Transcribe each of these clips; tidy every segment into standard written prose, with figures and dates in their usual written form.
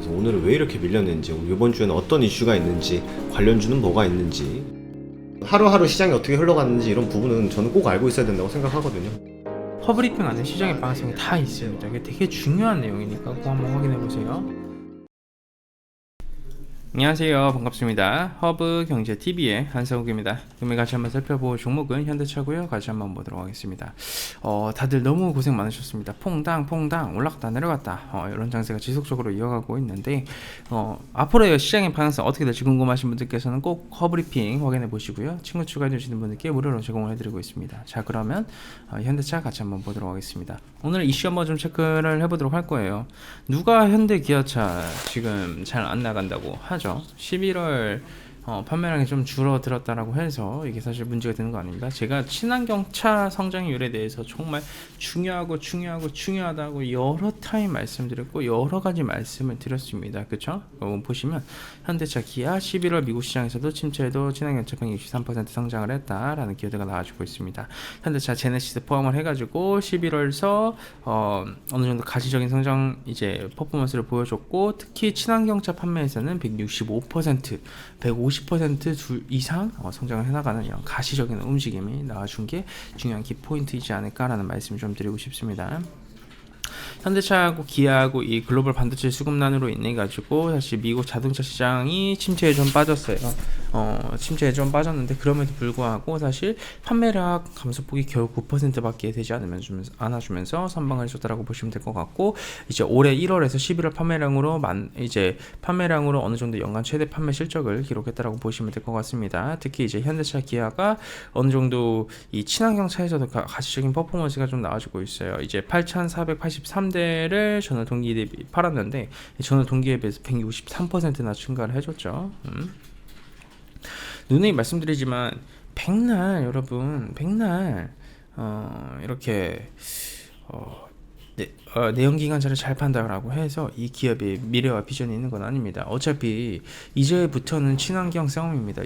그래서 오늘은 왜 이렇게 밀렸는지, 이번 주에는 어떤 이슈가 있는지, 관련주는 뭐가 있는지, 하루하루 시장이 어떻게 흘러가는지 이런 부분은 저는 꼭 알고 있어야 된다고 생각하거든요. 허브리핑 안에 시장의 방향성이 다 있습니다. 이게 되게 중요한 내용이니까 꼭 한번 확인해 보세요. 안녕하세요, 반갑습니다. 허브경제TV의 한성욱입니다. 오늘 같이 한번 살펴볼 종목은 현대차고요. 같이 한번 보도록 하겠습니다. 다들 너무 고생 많으셨습니다. 퐁당 올랐다 내려갔다 이런 장세가 지속적으로 이어가고 있는데 앞으로의 시장의 방향성 어떻게 될지 궁금하신 분들께서는 꼭 허브리핑 확인해 보시고요. 친구 추가해 주시는 분들께 무료로 제공을 해드리고 있습니다. 자, 그러면 현대차 같이 한번 보도록 하겠습니다. 오늘 이슈 한번 좀 체크를 해보도록 할 거예요. 누가 현대 기아차 지금 잘 안 나간다고 하죠? 11월 판매량이 좀 줄어들었다라고 해서 이게 사실 문제가 되는 거 아닙니다. 제가 친환경 차 성장률에 대해서 정말 중요하다고 여러 타임 말씀드렸고 여러 가지 말씀을 드렸습니다. 그쵸? 보시면 현대차, 기아 11월 미국 시장에서도 침체에도 친환경 차 163% 성장을 했다라는 기여도가 나와주고 있습니다. 현대차, 제네시스 포함을 해가지고 11월서 어느 정도 가시적인 성장 이제 퍼포먼스를 보여줬고, 특히 친환경 차 판매에서는 165%, 150% 이상 성장을 해나가는 이런 가시적인 움직임이 나와준 게 중요한 키포인트이지 않을까라는 말씀 좀 드리고 싶습니다. 현대차하고 기아하고 이 글로벌 반도체 수급난으로 인해 가지고 사실 미국 자동차 시장이 침체에 좀 빠졌어요. 침체에 좀 빠졌는데 그럼에도 불구하고 사실 판매량 감소폭이 겨우 9%밖에 되지 않아주면서 선방을 해줬다라고 보시면 될 것 같고, 이제 올해 1월에서 11월 판매량으로 어느 정도 연간 최대 판매 실적을 기록했다라고 보시면 될 것 같습니다. 특히 이제 현대차, 기아가 어느 정도 이 친환경 차에서도 가시적인 퍼포먼스가 좀 나와주고 있어요. 이제 8,483대를 전월 동기 대비 팔았는데 전월 동기에 비해서 163%나 증가를 해줬죠. 누누이 말씀드리지만 백날 이렇게 내연기관차를 잘 판다라고 해서 이 기업의 미래와 비전이 있는 건 아닙니다. 어차피 이제부터는 친환경 싸움입니다.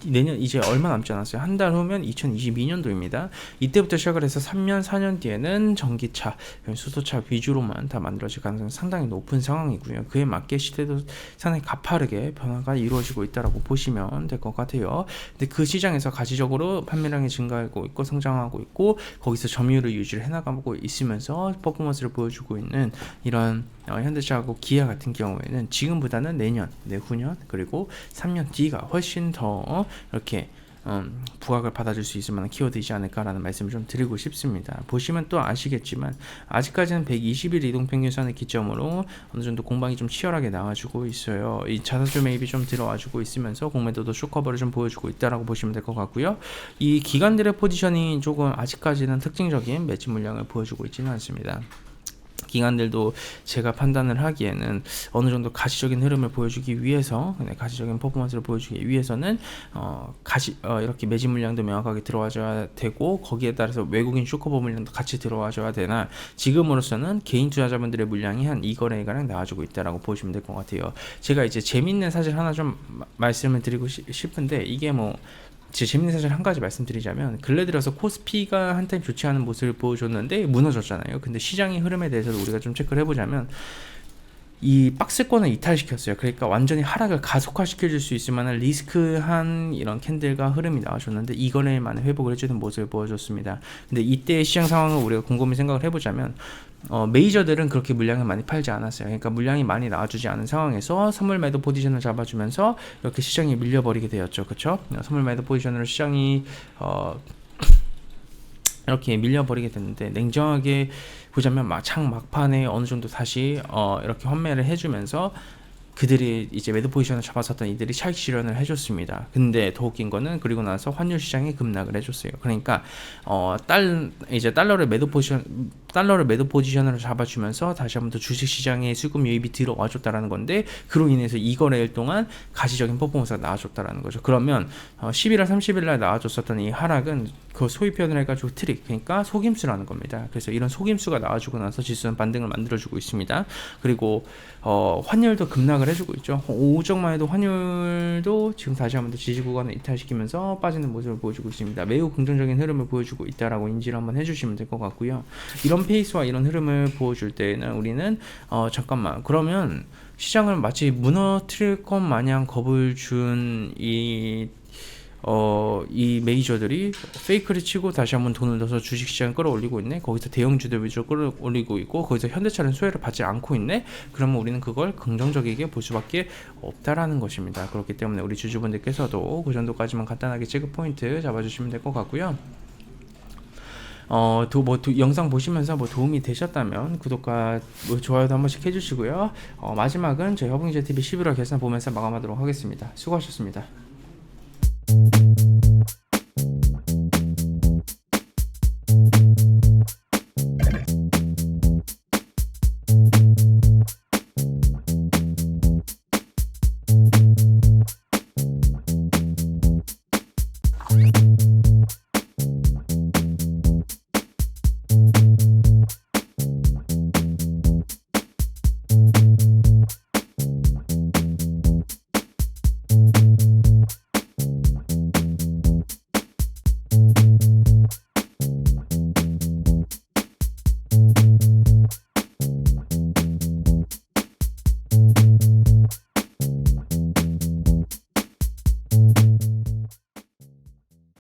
내년 이제 얼마 남지 않았어요. 한 달 후면 2022년도입니다. 이때부터 시작을 해서 3년, 4년 뒤에는 전기차, 수소차 위주로만 다 만들어질 가능성이 상당히 높은 상황이고요. 그에 맞게 시대도 상당히 가파르게 변화가 이루어지고 있다라고 보시면 될 것 같아요. 근데 그 시장에서 가시적으로 판매량이 증가하고 있고 성장하고 있고 거기서 점유율을 유지를 해나가고 있으면서 퍼포먼스를 보여주고 있는 이런 현대차하고 기아 같은 경우에는 지금보다는 내년, 내후년 그리고 3년 뒤가 훨씬 더 이렇게 부각을 받아줄 수 있을 만한 키워드이지 않을까라는 말씀을 좀 드리고 싶습니다. 보시면 또 아시겠지만 아직까지는 120일 이동평균선을 기점으로 어느 정도 공방이 좀 치열하게 나와주고 있어요. 이 자사주 매입이 좀 들어와주고 있으면서 공매도도 쇼커버를 좀 보여주고 있다라고 보시면 될 것 같고요. 이 기관들의 포지션이 조금 아직까지는 특징적인 매집 물량을 보여주고 있지는 않습니다. 기관들도 제가 판단을 하기에는 어느 정도 가시적인 흐름을 보여주기 위해서, 가시적인 퍼포먼스를 보여주기 위해서는 이렇게 매집 물량도 명확하게 들어와줘야 되고 거기에 따라서 외국인 쇼커버 물량도 같이 들어와줘야 되나, 지금으로서는 개인 투자자분들의 물량이 한 2거래가량 나와주고 있다라고 보시면 될 것 같아요. 제가 이제 재밌는 사실 하나 좀 말씀을 드리고 싶은데, 이게 재밌는 사실 한 가지 말씀드리자면, 근래 들어서 코스피가 한타임 좋지 않은 모습을 보여줬는데 무너졌잖아요. 근데 시장의 흐름에 대해서도 우리가 좀 체크를 해보자면 이 박스권을 이탈시켰어요. 그러니까 완전히 하락을 가속화시켜줄 수 있을 만한 리스크한 이런 캔들과 흐름이 나와줬는데 이거를 많이 회복을 해주는 모습을 보여줬습니다. 근데 이때의 시장 상황을 우리가 곰곰이 생각을 해보자면 메이저들은 그렇게 물량을 많이 팔지 않았어요. 그러니까 물량이 많이 나와주지 않은 상황에서 선물 매도 포지션을 잡아주면서 이렇게 시장이 밀려버리게 되었죠. 그렇죠? 선물 매도 포지션으로 시장이 이렇게 밀려버리게 됐는데, 냉정하게 보자면 막판에 어느 정도 다시 이렇게 환매를 해주면서 그들이 이제 매도 포지션을 잡았었던 이들이 차익 실현을 해줬습니다. 근데 더 웃긴 거는 그리고 나서 환율 시장이 급락을 해줬어요. 그러니까 달러를 매도 포지션으로 잡아주면서 다시 한번 더 주식 시장에 수급 유입이 들어와줬다라는 건데, 그로 인해서 이거래일 동안 가시적인 퍼포먼스가 나와줬다라는 거죠. 그러면 11월 30일 날 나와줬었던 이 하락은 그 소위 표현을 해가지고 트릭, 그러니까 속임수라는 겁니다. 그래서 이런 속임수가 나와주고 나서 지수는 반등을 만들어주고 있습니다. 그리고 환율도 급락을 해주고 있죠. 오정만 해도 환율도 지금 다시 한번 더 지지 구간을 이탈시키면서 빠지는 모습을 보여주고 있습니다. 매우 긍정적인 흐름을 보여주고 있다라고 인지를 한번 해주시면 될 것 같고요. 이런 이런 페이스와 이런 흐름을 보여줄 때는 우리는 잠깐만, 그러면 시장을 마치 무너뜨릴 것 마냥 겁을 준 이 메이저들이 페이크를 치고 다시 한번 돈을 넣어서 주식시장을 끌어올리고 있네. 거기서 대형주들 위주로 끌어올리고 있고, 거기서 현대차는 수혜를 받지 않고 있네. 그러면 우리는 그걸 긍정적이게 볼 수밖에 없다라는 것입니다. 그렇기 때문에 우리 주주분들께서도 그 정도까지만 간단하게 체크 포인트 잡아주시면 될 것 같고요. 영상 보시면서 도움이 되셨다면 구독과 좋아요도 한 번씩 해주시고요. 마지막은 저희 허붕이제 TV 11월 결산 보면서 마감하도록 하겠습니다. 수고하셨습니다.